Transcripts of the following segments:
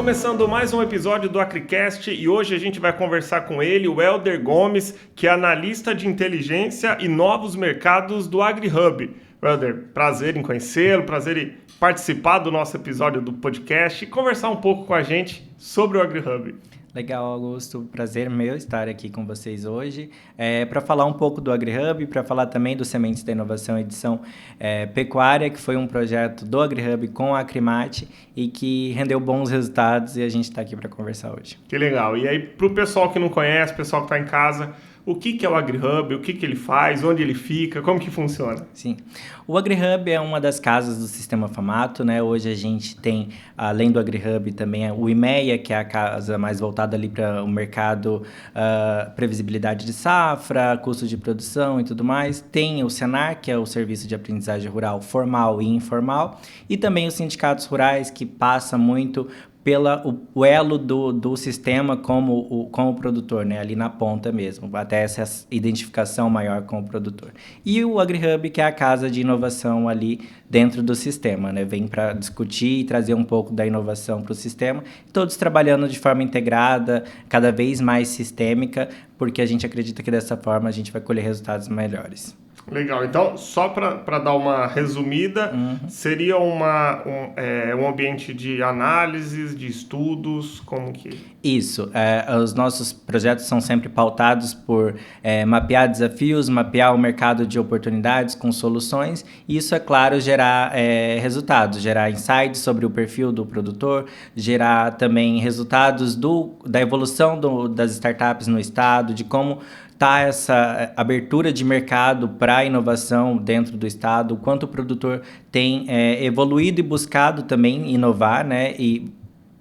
começando mais um episódio do AcriCast e hoje a gente vai conversar com ele, o Helder Gomes, que é analista de inteligência e novos mercados do AgriHub. Helder, prazer em conhecê-lo, prazer em participar do nosso episódio do podcast e conversar um pouco com a gente sobre o AgriHub. Legal, Augusto. Prazer meu estar aqui com vocês hoje para falar um pouco do AgriHub, para falar também do Sementes da Inovação Edição Pecuária, que foi um projeto do AgriHub com a Acrimate e que rendeu bons resultados e a gente está aqui para conversar hoje. Que legal. E aí, para o pessoal que não conhece, pessoal que está em casa, o que é o AgriHub, o que ele faz, onde ele fica, como que funciona? Sim, o AgriHub é uma das casas do Sistema Famato, né? Hoje a gente tem, além do AgriHub, também o IMEA, que é a casa mais voltada ali para o mercado, previsibilidade de safra, custo de produção e tudo mais. Tem o Senar, que é o Serviço de Aprendizagem Rural formal e informal, e também os sindicatos rurais, que passa muito o elo do sistema com o produtor, né? Ali na ponta mesmo, até essa identificação maior com o produtor. E o AgriHub, que é a casa de inovação ali dentro do sistema, né? Vem para discutir e trazer um pouco da inovação para o sistema, todos trabalhando de forma integrada, cada vez mais sistêmica, porque a gente acredita que dessa forma a gente vai colher resultados melhores. Legal, então só para dar uma resumida, seria um ambiente de análises, de estudos, como que... Isso, os nossos projetos são sempre pautados por mapear desafios, mapear o mercado de oportunidades com soluções e isso, é claro, gerar resultados, gerar insights sobre o perfil do produtor, gerar também resultados da evolução das startups no estado, de como está essa abertura de mercado para a inovação dentro do estado, o quanto o produtor tem evoluído e buscado também inovar, né? E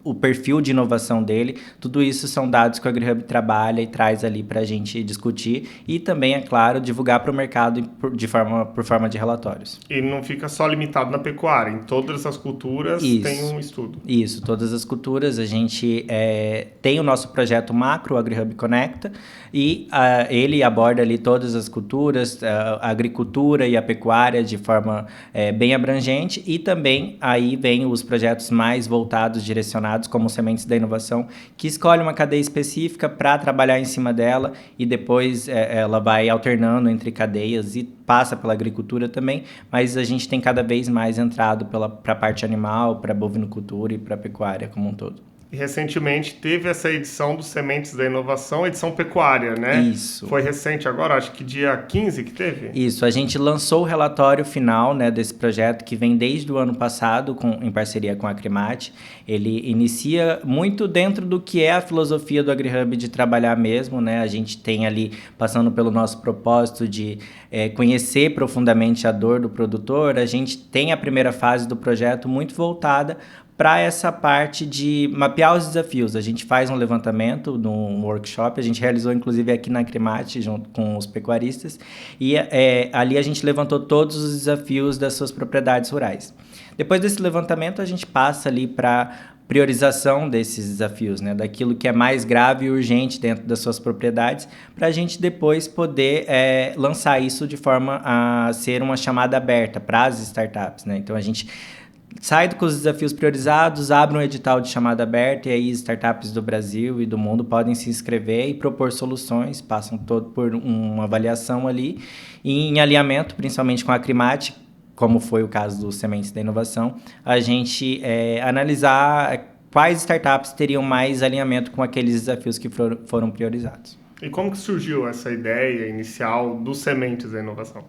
o perfil de inovação dele, tudo isso são dados que o AgriHub trabalha e traz ali para a gente discutir e também, é claro, divulgar para o mercado por forma de relatórios. E não fica só limitado na pecuária, em todas as culturas tem um estudo. Isso, todas as culturas, a gente tem o nosso projeto macro, o AgriHub Conecta, e ele aborda ali todas as culturas, a agricultura e a pecuária de forma bem abrangente e também aí vem os projetos mais voltados, direcionados como Sementes da Inovação, que escolhe uma cadeia específica para trabalhar em cima dela e depois ela vai alternando entre cadeias e passa pela agricultura também, mas a gente tem cada vez mais entrado para a parte animal, para a bovinocultura e para a pecuária como um todo. E recentemente teve essa edição do Sementes da Inovação, edição pecuária, né? Isso. Foi recente agora, acho que dia 15 que teve? Isso, a gente lançou o relatório final, né, desse projeto que vem desde o ano passado em parceria com a Acrimate. Ele inicia muito dentro do que é a filosofia do AgriHub de trabalhar mesmo, né? A gente tem ali, passando pelo nosso propósito de conhecer profundamente a dor do produtor, a gente tem a primeira fase do projeto muito voltada para essa parte de mapear os desafios. A gente faz um levantamento num workshop, a gente realizou inclusive aqui na Acrimate junto com os pecuaristas e ali a gente levantou todos os desafios das suas propriedades rurais. Depois desse levantamento a gente passa ali para priorização desses desafios, né, daquilo que é mais grave e urgente dentro das suas propriedades, para a gente depois poder lançar isso de forma a ser uma chamada aberta para as startups, né? Então a gente sai com os desafios priorizados, abre um edital de chamada aberta e aí startups do Brasil e do mundo podem se inscrever e propor soluções, passam todo por uma avaliação ali e em alinhamento, principalmente com a Acrimate, como foi o caso do Sementes da Inovação, a gente analisar quais startups teriam mais alinhamento com aqueles desafios que foram priorizados. E como que surgiu essa ideia inicial do Sementes da Inovação?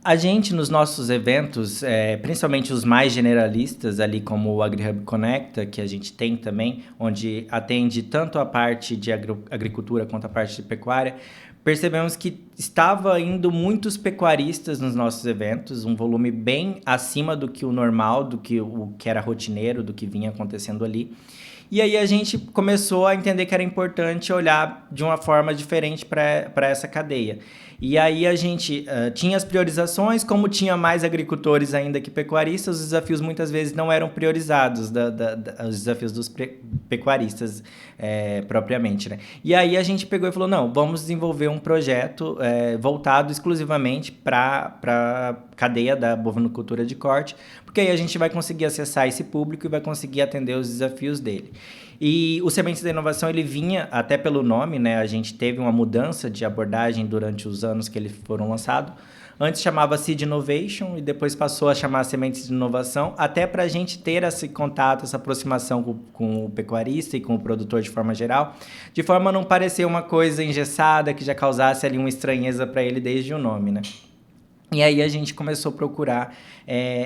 A gente, nos nossos eventos, principalmente os mais generalistas, ali como o AgriHub Conecta, que a gente tem também, onde atende tanto a parte de agricultura quanto a parte de pecuária, percebemos que estava indo muitos pecuaristas nos nossos eventos, um volume bem acima do que o normal, do que o que era rotineiro, do que vinha acontecendo ali. E aí a gente começou a entender que era importante olhar de uma forma diferente para essa cadeia. E aí a gente tinha as priorizações, como tinha mais agricultores ainda que pecuaristas, os desafios muitas vezes não eram priorizados, os desafios dos pecuaristas propriamente, né? E aí a gente pegou e falou, não, vamos desenvolver um projeto voltado exclusivamente para cadeia da bovinocultura de corte, porque aí a gente vai conseguir acessar esse público e vai conseguir atender os desafios dele. E o Sementes da Inovação, ele vinha, até pelo nome, né? A gente teve uma mudança de abordagem durante os anos que eles foram lançados. Antes chamava Seed Innovation e depois passou a chamar Sementes de Inovação, até para a gente ter esse contato, essa aproximação com o pecuarista e com o produtor de forma geral, de forma a não parecer uma coisa engessada que já causasse ali uma estranheza para ele desde o nome, né? E aí a gente começou a procurar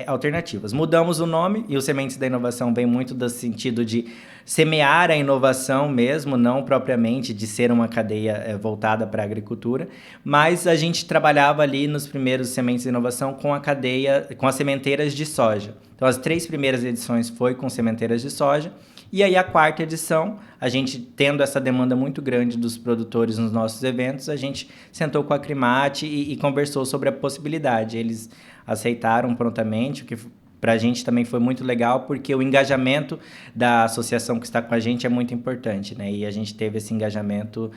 alternativas. Mudamos o nome, e o Sementes da Inovação vem muito do sentido de semear a inovação mesmo, não propriamente de ser uma cadeia voltada para a agricultura, mas a gente trabalhava ali nos primeiros Sementes da Inovação com a cadeia, com as sementeiras de soja. Então as 3 primeiras edições foi com sementeiras de soja, e aí a 4ª edição, a gente tendo essa demanda muito grande dos produtores nos nossos eventos, a gente sentou com a Acrimate e conversou sobre a possibilidade. Eles aceitaram prontamente, o que para a gente também foi muito legal, porque o engajamento da associação que está com a gente é muito importante, né? E a gente teve esse engajamento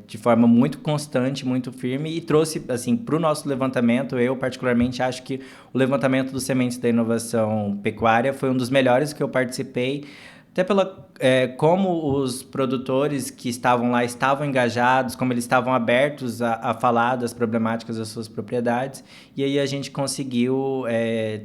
de forma muito constante, muito firme, e trouxe, assim, para o nosso levantamento, eu particularmente acho que o levantamento dos Sementes da Inovação Pecuária foi um dos melhores que eu participei, até como os produtores que estavam lá estavam engajados, como eles estavam abertos a falar das problemáticas das suas propriedades, e aí a gente conseguiu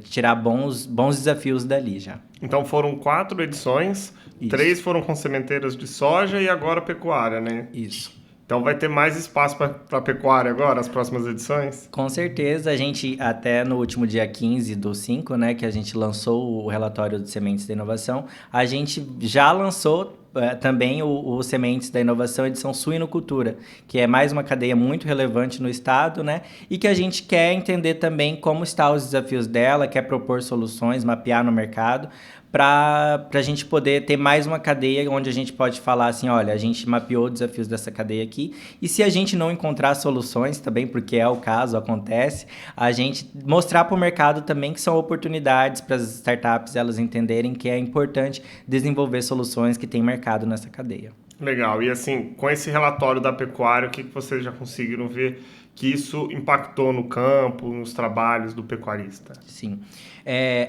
tirar bons desafios dali já. Então foram 4 edições, isso. 3 foram com sementeiras de soja e agora pecuária, né? Isso. Então vai ter mais espaço para pecuária agora, as próximas edições? Com certeza, a gente até no último dia 15/5, né, que a gente lançou o relatório de Sementes da Inovação, a gente já lançou também o Sementes da Inovação edição Suinocultura, que é mais uma cadeia muito relevante no estado, né, e que a gente quer entender também como estão os desafios dela, quer propor soluções, mapear no mercado, para a gente poder ter mais uma cadeia onde a gente pode falar assim, olha, a gente mapeou os desafios dessa cadeia aqui, e se a gente não encontrar soluções também, porque é o caso, acontece, a gente mostrar para o mercado também que são oportunidades para as startups elas entenderem que é importante desenvolver soluções que têm mercado nessa cadeia. Legal, e assim, com esse relatório da pecuária, o que vocês já conseguiram ver que isso impactou no campo, nos trabalhos do pecuarista? Sim.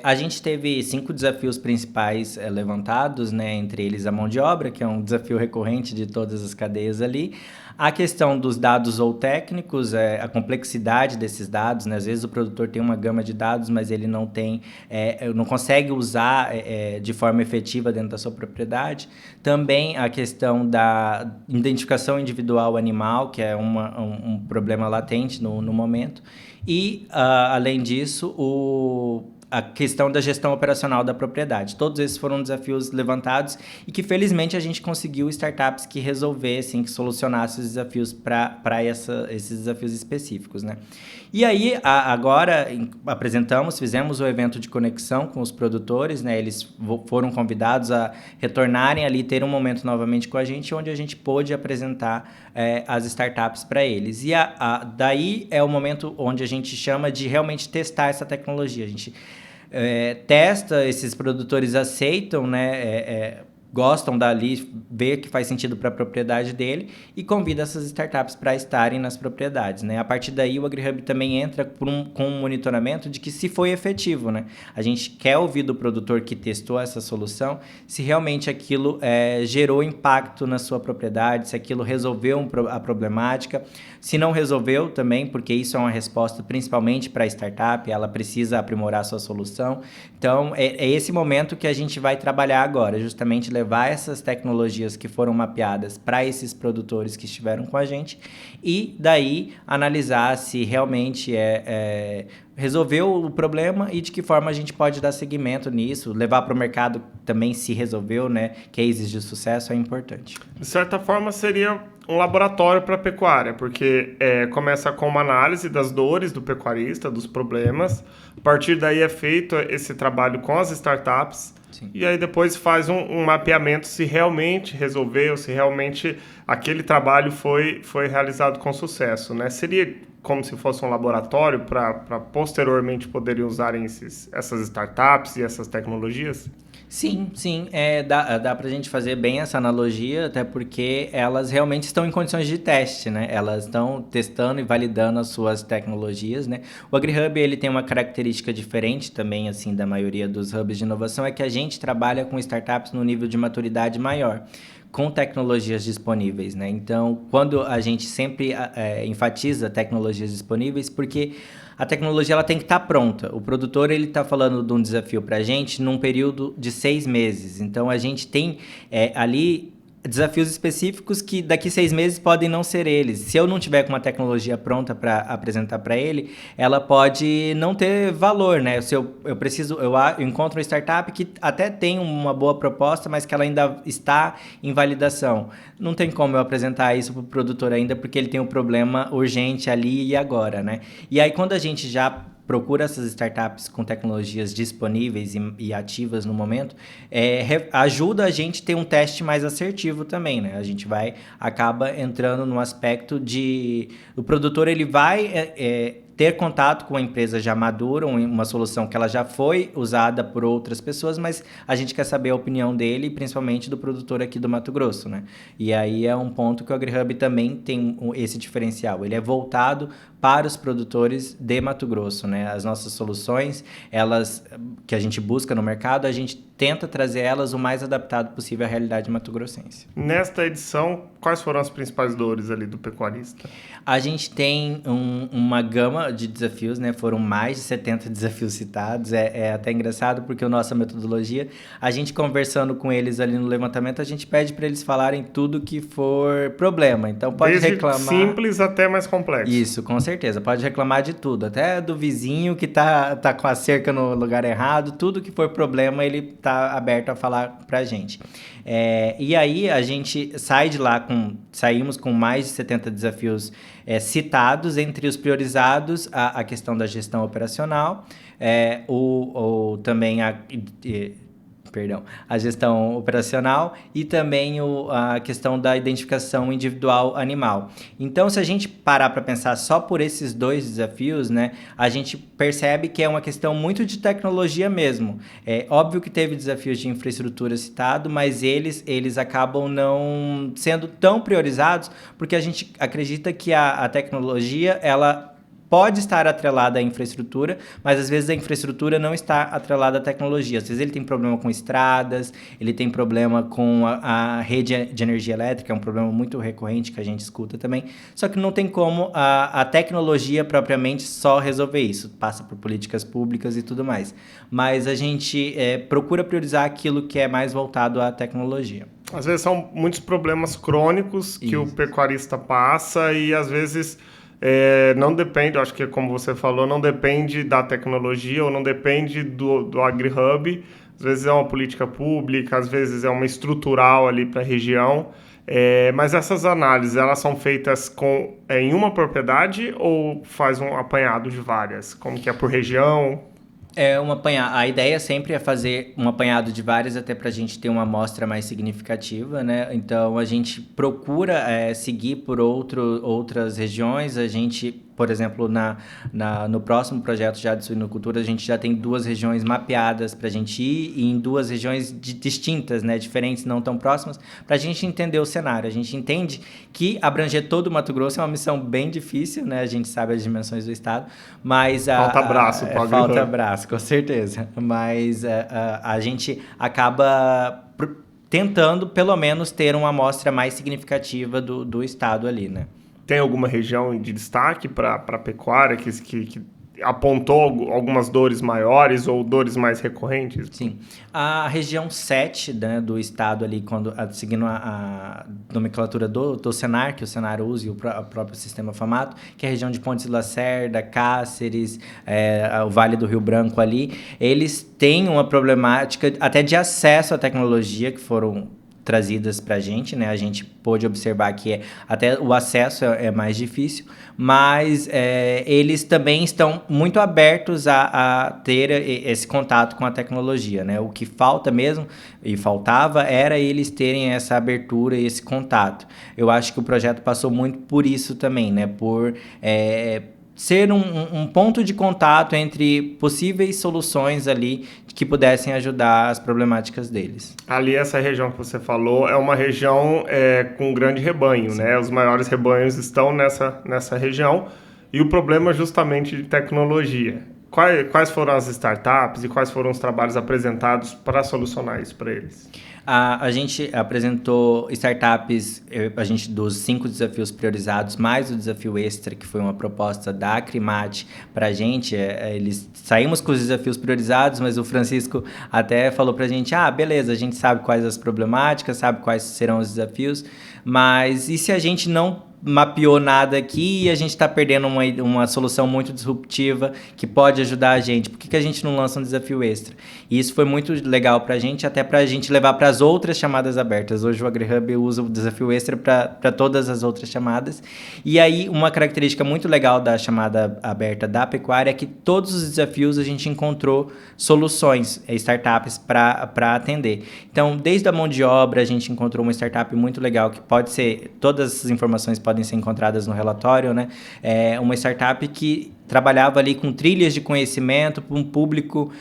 A gente teve 5 desafios principais levantados, né? Entre eles a mão de obra, que é um desafio recorrente de todas as cadeias ali. A questão dos dados ou técnicos, a complexidade desses dados, né? Às vezes o produtor tem uma gama de dados, mas ele não consegue usar de forma efetiva dentro da sua propriedade. Também a questão da identificação individual animal, que é um problema latente no momento. E, além disso, a questão da gestão operacional da propriedade. Todos esses foram desafios levantados e que, felizmente, a gente conseguiu startups que resolvessem, que solucionassem os desafios para esses desafios específicos, né? E aí, agora, fizemos o evento de conexão com os produtores, né? Eles foram convidados a retornarem ali, ter um momento novamente com a gente, onde a gente pôde apresentar as startups para eles. E daí é o momento onde a gente chama de realmente testar essa tecnologia. A gente testa, esses produtores aceitam, né? Gostam dali, vê que faz sentido para a propriedade dele e convida essas startups para estarem nas propriedades, né? A partir daí, o AgriHub também entra com um monitoramento de que se foi efetivo, né? A gente quer ouvir do produtor que testou essa solução se realmente aquilo gerou impacto na sua propriedade, se aquilo resolveu a problemática. Se não resolveu também, porque isso é uma resposta principalmente para a startup, ela precisa aprimorar a sua solução. Então, é esse momento que a gente vai trabalhar agora, justamente levar essas tecnologias que foram mapeadas para esses produtores que estiveram com a gente e daí analisar se realmente resolveu o problema e de que forma a gente pode dar seguimento nisso, levar para o mercado também se resolveu, né? Cases de sucesso é importante. De certa forma, seria um laboratório para pecuária, porque começa com uma análise das dores do pecuarista, dos problemas. A partir daí é feito esse trabalho com as startups. Sim. E aí depois faz um mapeamento se realmente resolveu, se realmente aquele trabalho foi realizado com sucesso, né? Seria como se fosse um laboratório para posteriormente poderem usarem essas startups e essas tecnologias? Sim, dá para a gente fazer bem essa analogia, até porque elas realmente estão em condições de teste, né? Elas estão testando e validando as suas tecnologias, né? O AgriHub, ele tem uma característica diferente também, assim, da maioria dos hubs de inovação, é que a gente trabalha com startups no nível de maturidade maior, com tecnologias disponíveis, né? Então, quando a gente sempre enfatiza tecnologias disponíveis, porque a tecnologia ela tem que estar pronta. O produtor ele está falando de um desafio para a gente num período de 6 meses. Então, a gente tem ali desafios específicos que daqui 6 meses podem não ser eles. Se eu não tiver com uma tecnologia pronta para apresentar para ele, ela pode não ter valor, né? Se eu encontro uma startup que até tem uma boa proposta, mas que ela ainda está em validação. Não tem como eu apresentar isso para o produtor ainda, porque ele tem um problema urgente ali e agora, né? E aí, quando a gente já procura essas startups com tecnologias disponíveis e ativas no momento, ajuda a gente a ter um teste mais assertivo também, né? A gente acaba entrando no aspecto o produtor ele vai ter contato com a empresa já madura, uma solução que ela já foi usada por outras pessoas, mas a gente quer saber a opinião dele, principalmente do produtor aqui do Mato Grosso, né? E aí é um ponto que o AgriHub também tem esse diferencial. Ele é voltado para os produtores de Mato Grosso, né? As nossas soluções, elas que a gente busca no mercado, a gente tenta trazer elas o mais adaptado possível à realidade mato-grossense. Nesta edição, quais foram as principais dores ali do pecuarista? A gente tem uma gama de desafios, né? Foram mais de 70 desafios citados. É até engraçado porque a nossa metodologia, a gente conversando com eles ali no levantamento, a gente pede para eles falarem tudo que for problema. Então pode desde reclamar. Simples até mais complexo. Isso, com certeza. Pode reclamar de tudo, até do vizinho que tá com a cerca no lugar errado, tudo que for problema ele tá aberto a falar pra gente. E aí a gente saímos com mais de 70 desafios citados, entre os priorizados a questão da gestão operacional, também a gestão operacional e também a questão da identificação individual animal. Então, se a gente parar para pensar só por esses 2 desafios, né, a gente percebe que é uma questão muito de tecnologia mesmo. É óbvio que teve desafios de infraestrutura citado, mas eles acabam não sendo tão priorizados, porque a gente acredita que a tecnologia, ela pode estar atrelada à infraestrutura, mas às vezes a infraestrutura não está atrelada à tecnologia. Às vezes ele tem problema com estradas, ele tem problema com a rede de energia elétrica, é um problema muito recorrente que a gente escuta também. Só que não tem como a tecnologia propriamente só resolver isso. Passa por políticas públicas e tudo mais. Mas a gente procura priorizar aquilo que é mais voltado à tecnologia. Às vezes são muitos problemas crônicos que o pecuarista passa e às vezes não depende, acho que como você falou, não depende da tecnologia ou não depende do AgriHub. Às vezes é uma política pública, às vezes é uma estrutural ali para a região. Mas essas análises, elas são feitas em uma propriedade ou faz um apanhado de várias? Como que é por região? A ideia sempre é fazer um apanhado de várias, até para a gente ter uma amostra mais significativa, né? Então, a gente procura seguir por outras regiões. A gente, por exemplo, no próximo projeto já de suinocultura, a gente já tem 2 regiões mapeadas para a gente ir, e em 2 regiões distintas, né? Diferentes, não tão próximas, para a gente entender o cenário. A gente entende que abranger todo o Mato Grosso é uma missão bem difícil, né? A gente sabe as dimensões do estado, mas... Falta braço para falta braço, com certeza. Mas a gente acaba tentando, pelo menos, ter uma amostra mais significativa do estado ali, né? Tem alguma região de destaque para a pecuária que apontou algumas dores maiores ou dores mais recorrentes? Sim. A região 7, né, do estado ali, seguindo a nomenclatura do Senar, que o Senar usa e o próprio sistema FAMATO, que é a região de Pontes de Lacerda, Cáceres, o Vale do Rio Branco ali, eles têm uma problemática até de acesso à tecnologia, que foram trazidas para a gente, né? A gente pôde observar que até o acesso é mais difícil, mas eles também estão muito abertos a ter esse contato com a tecnologia, né? O que falta mesmo, e faltava, era eles terem essa abertura e esse contato. Eu acho que o projeto passou muito por isso também, né? Por ser um ponto de contato entre possíveis soluções ali que pudessem ajudar as problemáticas deles. Ali, essa região que você falou é uma região com grande rebanho, né? Os maiores rebanhos estão nessa região e o problema é justamente de tecnologia. Quais foram as startups e quais foram os trabalhos apresentados para solucionar isso para eles? A gente apresentou startups, dos 5 desafios priorizados, mais o desafio extra, que foi uma proposta da Acrimate para a gente. Saímos com os desafios priorizados, mas o Francisco até falou para a gente, beleza, a gente sabe quais as problemáticas, sabe quais serão os desafios, mas e se a gente não mapeou nada aqui e a gente está perdendo uma solução muito disruptiva que pode ajudar a gente? Por que a gente não lança um desafio extra? E isso foi muito legal para a gente, até para a gente levar para as outras chamadas abertas. Hoje o AgriHub usa o desafio extra para todas as outras chamadas. E aí, uma característica muito legal da chamada aberta da pecuária é que todos os desafios a gente encontrou soluções, startups para atender. Então, desde a mão de obra, a gente encontrou uma startup muito legal que pode ser, todas as informações podem ser encontradas no relatório, né? Uma startup que trabalhava ali com trilhas de conhecimento para um público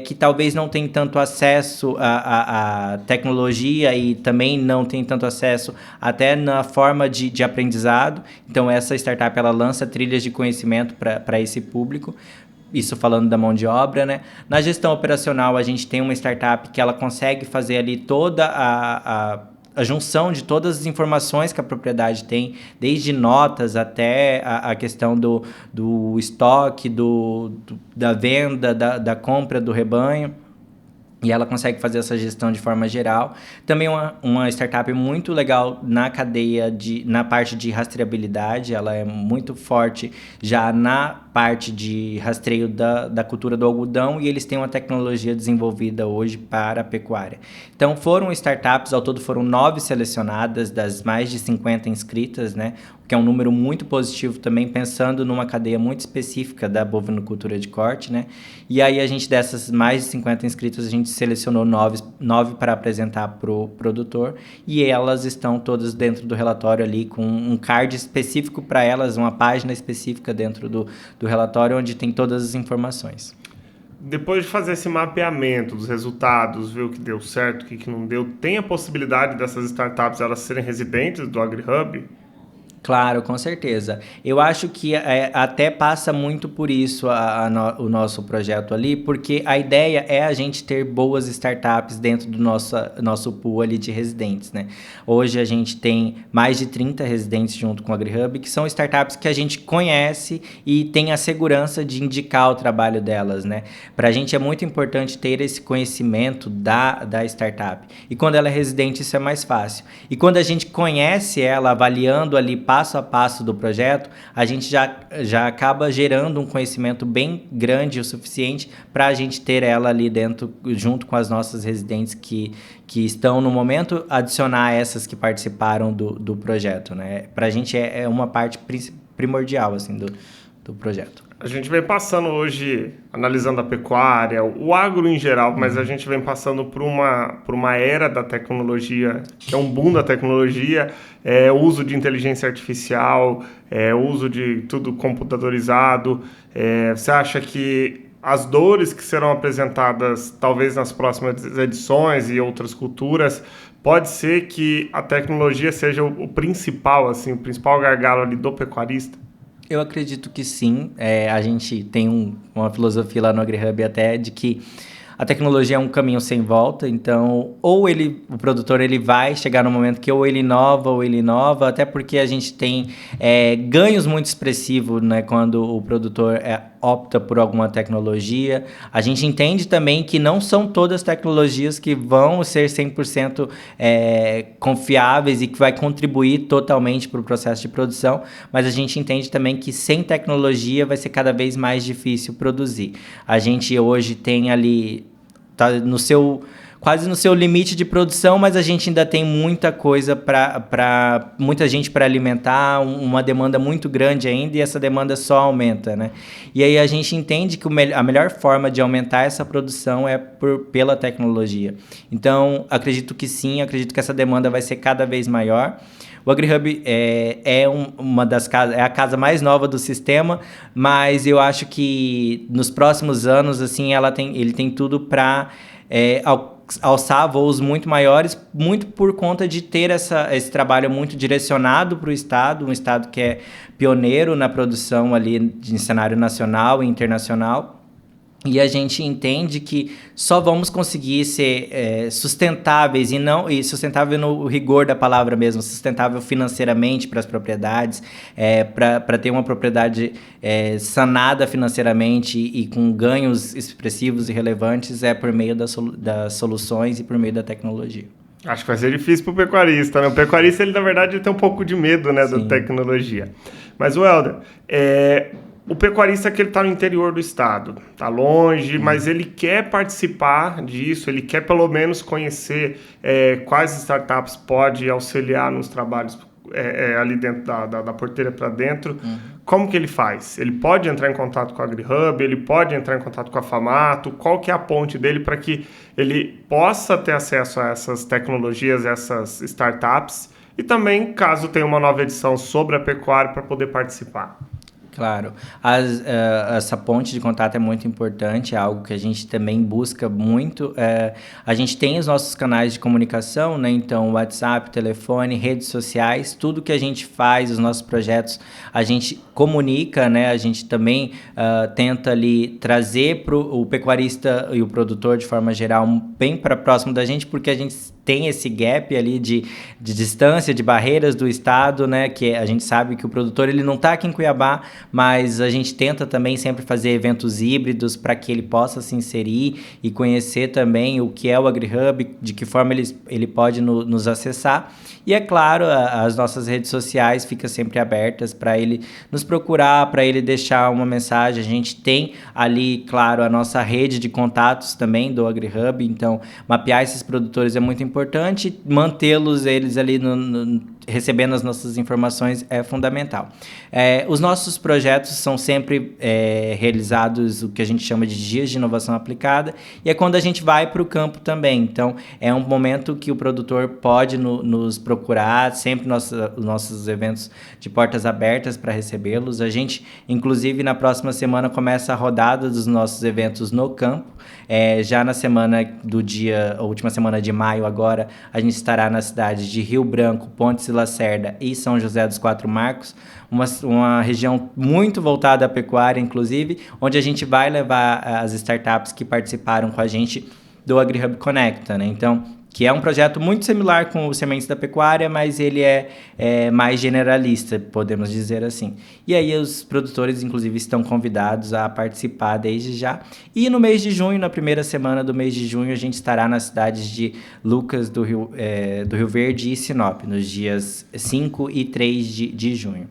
que talvez não tem tanto acesso à tecnologia e também não tem tanto acesso até na forma de aprendizado. Então, essa startup ela lança trilhas de conhecimento para esse público. Isso falando da mão de obra, né? Na gestão operacional, a gente tem uma startup que ela consegue fazer ali toda a junção de todas as informações que a propriedade tem, desde notas até a questão do estoque, da venda, da compra do rebanho. E ela consegue fazer essa gestão de forma geral. Também uma startup muito legal na cadeia, na parte de rastreabilidade. Ela é muito forte já na parte de rastreio da cultura do algodão e eles têm uma tecnologia desenvolvida hoje para a pecuária. Então foram startups, ao todo foram 9 selecionadas das mais de 50 inscritas, né? Que é um número muito positivo também, pensando numa cadeia muito específica da bovinocultura de corte, né? E aí, dessas mais de 50 inscritos, a gente selecionou 9 para apresentar para o produtor, e elas estão todas dentro do relatório ali, com um card específico para elas, uma página específica dentro do relatório, onde tem todas as informações. Depois de fazer esse mapeamento dos resultados, ver o que deu certo, o que não deu, tem a possibilidade dessas startups elas serem residentes do AgriHub? Claro, com certeza. Eu acho que até passa muito por isso o nosso projeto ali, porque a ideia é a gente ter boas startups dentro do nosso pool ali de residentes, né? Hoje a gente tem mais de 30 residentes junto com o AgriHub, que são startups que a gente conhece e tem a segurança de indicar o trabalho delas, né? Para a gente é muito importante ter esse conhecimento da startup. E quando ela é residente, isso é mais fácil. E quando a gente conhece ela, avaliando ali passo a passo do projeto, a gente já acaba gerando um conhecimento bem grande o suficiente para a gente ter ela ali dentro, junto com as nossas residentes que estão no momento, adicionar essas que participaram do projeto, né? Para a gente é uma parte primordial assim, do projeto. A gente vem passando hoje, analisando a pecuária, o agro em geral, mas a gente vem passando por uma era da tecnologia, que é um boom da tecnologia, uso de inteligência artificial, uso de tudo computadorizado. Você acha que as dores que serão apresentadas, talvez nas próximas edições e outras culturas, pode ser que a tecnologia seja o principal gargalo ali do pecuarista? Eu acredito que sim. A gente tem uma filosofia lá no AgriHub até de que a tecnologia é um caminho sem volta, então o produtor ele vai chegar no momento que ou ele inova, até porque a gente tem ganhos muito expressivos, né, quando o produtor opta por alguma tecnologia. A gente entende também que não são todas tecnologias que vão ser 100% confiáveis e que vai contribuir totalmente para o processo de produção, mas a gente entende também que sem tecnologia vai ser cada vez mais difícil produzir. A gente hoje tem ali, tá no seu quase no seu limite de produção, mas a gente ainda tem muita coisa para muita gente para alimentar, uma demanda muito grande ainda, e essa demanda só aumenta, né? E aí a gente entende que a melhor forma de aumentar essa produção é pela tecnologia. Então, acredito que sim, acredito que essa demanda vai ser cada vez maior. O AgriHub uma das casas, é a casa mais nova do sistema, mas eu acho que nos próximos anos, assim, ele tem tudo para alçar voos muito maiores, muito por conta de ter esse trabalho muito direcionado para o Estado, um Estado que é pioneiro na produção ali em cenário nacional e internacional. E a gente entende que só vamos conseguir ser sustentáveis e sustentável no rigor da palavra mesmo, sustentável financeiramente para as propriedades, para ter uma propriedade sanada financeiramente e com ganhos expressivos e relevantes, por meio das soluções e por meio da tecnologia. Acho que vai ser difícil para o pecuarista, né? O pecuarista, ele na verdade tem um pouco de medo, né, da tecnologia. Mas, Welder, o pecuarista que ele está no interior do estado, está longe, mas ele quer participar disso, ele quer pelo menos conhecer quais startups pode auxiliar nos trabalhos ali dentro da porteira para dentro. Como que ele faz? Ele pode entrar em contato com a AgriHub, ele pode entrar em contato com a Famato, qual que é a ponte dele para que ele possa ter acesso a essas tecnologias, essas startups, e também, caso tenha uma nova edição sobre a pecuária, para poder participar? Claro, essa ponte de contato é muito importante, é algo que a gente também busca muito. A gente tem os nossos canais de comunicação, né? Então, WhatsApp, telefone, redes sociais, tudo que a gente faz, os nossos projetos, a gente comunica, né? A gente também tenta ali trazer o pecuarista e o produtor, de forma geral, bem para próximo da gente, porque a gente tem esse gap ali de distância, de barreiras do estado, né? Que a gente sabe que o produtor ele não está aqui em Cuiabá, mas a gente tenta também sempre fazer eventos híbridos para que ele possa se inserir e conhecer também o que é o AgriHub, de que forma ele pode nos acessar. E é claro, as nossas redes sociais ficam sempre abertas para ele nos procurar, para ele deixar uma mensagem. A gente tem ali, claro, a nossa rede de contatos também do AgriHub, então mapear esses produtores é muito importante, mantê-los eles ali recebendo as nossas informações é fundamental. Os nossos projetos são sempre realizados o que a gente chama de dias de inovação aplicada, e é quando a gente vai para o campo também. Então, é um momento que o produtor pode nos procurar, sempre os nossos eventos de portas abertas para recebê-los. A gente, inclusive, na próxima semana começa a rodada dos nossos eventos no campo. Já na a última semana de maio agora, a gente estará na cidade de Rio Branco, Pontes e Lacerda e São José dos Quatro Marcos, uma região muito voltada à pecuária, inclusive, onde a gente vai levar as startups que participaram com a gente do AgriHub Conecta, né? Então, que é um projeto muito similar com o Sementes da Pecuária, mas ele é mais generalista, podemos dizer assim. E aí os produtores, inclusive, estão convidados a participar desde já. E no mês de junho, na primeira semana do mês de junho, a gente estará nas cidades de Lucas do Rio Verde e Sinop, nos dias 5 e 3 de junho.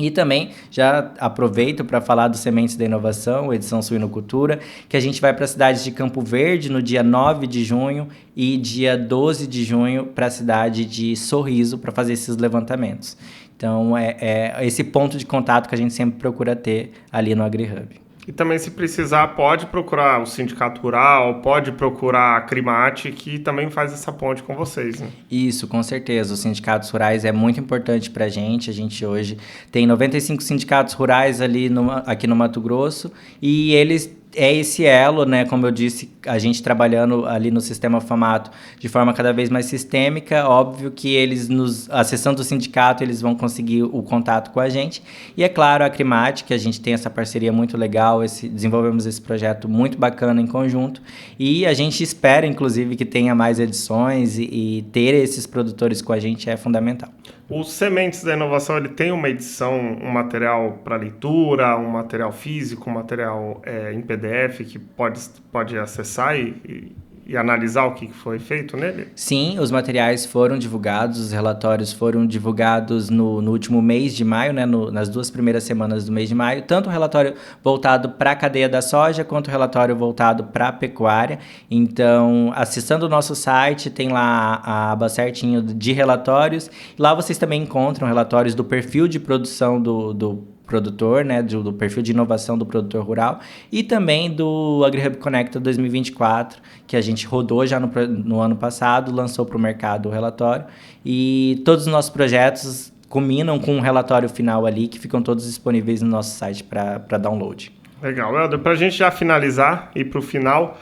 E também já aproveito para falar do Sementes da Inovação, edição Suinocultura, que a gente vai para a cidade de Campo Verde no dia 9 de junho e dia 12 de junho para a cidade de Sorriso para fazer esses levantamentos. Então, é esse ponto de contato que a gente sempre procura ter ali no AgriHub. E também, se precisar, pode procurar o Sindicato Rural, pode procurar a Crimate, que também faz essa ponte com vocês, né? Isso, com certeza. Os sindicatos rurais é muito importante para a gente. A gente hoje tem 95 sindicatos rurais aqui no Mato Grosso, e eles esse elo, né, como eu disse, a gente trabalhando ali no sistema Famato de forma cada vez mais sistêmica. Óbvio que eles acessando o sindicato, eles vão conseguir o contato com a gente. E é claro, a Crimate, que a gente tem essa parceria muito legal, desenvolvemos esse projeto muito bacana em conjunto, e a gente espera, inclusive, que tenha mais edições, e ter esses produtores com a gente é fundamental. O Sementes da Inovação, ele tem uma edição, um material para leitura, um material físico, um material em PDF que pode acessar e e analisar o que foi feito nele? Sim, os materiais foram divulgados, os relatórios foram divulgados no último mês de maio, né, nas 2 primeiras semanas do mês de maio, tanto o relatório voltado para a cadeia da soja, quanto o relatório voltado para a pecuária. Então, acessando o nosso site, tem lá a aba certinho de relatórios. Lá vocês também encontram relatórios do perfil de produção do produtor, né, do perfil de inovação do produtor rural, e também do AgriHub Connecta 2024, que a gente rodou já no ano passado, lançou para o mercado o relatório, e todos os nossos projetos culminam com um relatório final ali, que ficam todos disponíveis no nosso site para download. Legal. Helder, para a gente já finalizar e para o final,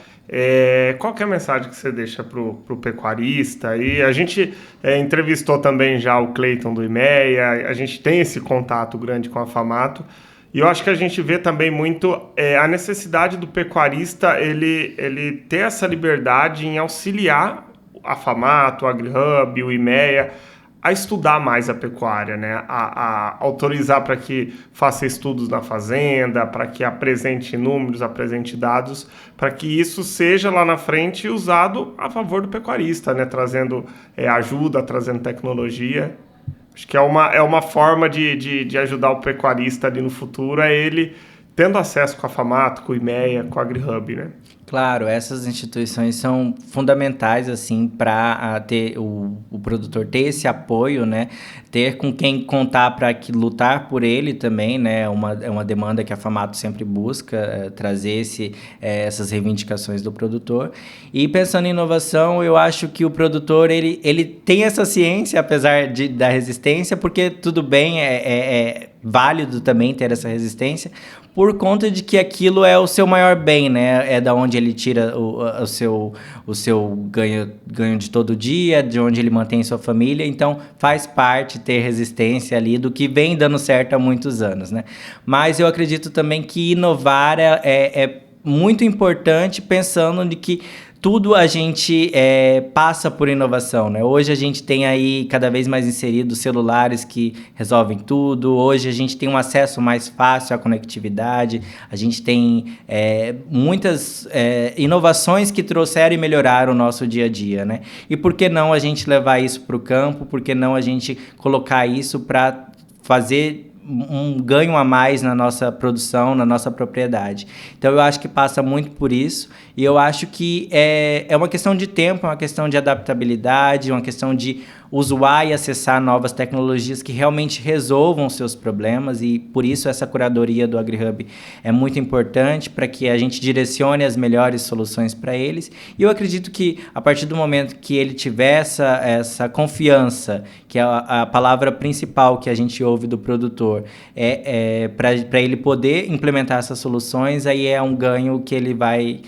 qual que é a mensagem que você deixa para o pecuarista? E a gente entrevistou também já o Cleiton do IMEA, a gente tem esse contato grande com a FAMATO, e eu acho que a gente vê também muito a necessidade do pecuarista ele ter essa liberdade em auxiliar a FAMATO, o AgriHub, o IMEA, a estudar mais a pecuária, né? A autorizar para que faça estudos na fazenda, para que apresente números, apresente dados, para que isso seja lá na frente usado a favor do pecuarista, né? Trazendo ajuda, trazendo tecnologia. Acho que é uma forma de ajudar o pecuarista ali no futuro, ele tendo acesso com a FAMATO, com o IMEA, com o AgriHub, né? Claro, essas instituições são fundamentais, assim, para ter o produtor ter esse apoio, né? Ter com quem contar para lutar por ele também, né? É uma demanda que a FAMATO sempre busca, trazer essas reivindicações do produtor. E pensando em inovação, eu acho que o produtor, ele tem essa ciência, apesar da resistência, porque tudo bem, é válido também ter essa resistência, por conta de que aquilo é o seu maior bem, né? É da onde ele tira o seu ganho de todo dia, de onde ele mantém sua família. Então, faz parte ter resistência ali do que vem dando certo há muitos anos, né? Mas eu acredito também que inovar é muito importante, pensando de que tudo a gente passa por inovação, né? Hoje a gente tem aí cada vez mais inseridos celulares que resolvem tudo. Hoje a gente tem um acesso mais fácil à conectividade. A gente tem muitas inovações que trouxeram e melhoraram o nosso dia a dia, né? E por que não a gente levar isso para o campo? Por que não a gente colocar isso para fazer um ganho a mais na nossa produção, na nossa propriedade? Então eu acho que passa muito por isso, e eu acho que é uma questão de tempo, é uma questão de adaptabilidade, uma questão de usar e acessar novas tecnologias que realmente resolvam seus problemas, e por isso essa curadoria do AgriHub é muito importante para que a gente direcione as melhores soluções para eles. E eu acredito que a partir do momento que ele tiver essa confiança, que é a palavra principal que a gente ouve do produtor, para ele poder implementar essas soluções, aí é um ganho que ele vai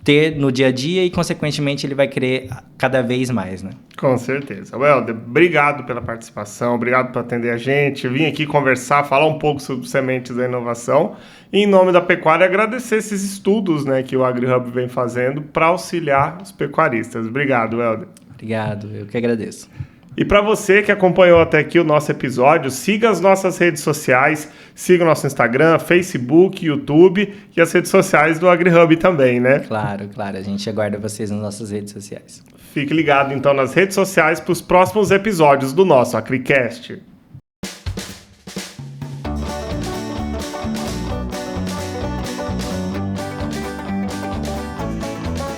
ter no dia a dia e, consequentemente, ele vai querer cada vez mais, né? Com certeza. Helder, obrigado pela participação, obrigado por atender a gente. Vim aqui conversar, falar um pouco sobre sementes da inovação. E, em nome da pecuária, agradecer esses estudos, né, que o AgriHub vem fazendo para auxiliar os pecuaristas. Obrigado, Helder. Obrigado, eu que agradeço. E para você que acompanhou até aqui o nosso episódio, siga as nossas redes sociais, siga o nosso Instagram, Facebook, YouTube e as redes sociais do AgriHub também, né? Claro, a gente aguarda vocês nas nossas redes sociais. Fique ligado então nas redes sociais para os próximos episódios do nosso AgriCast.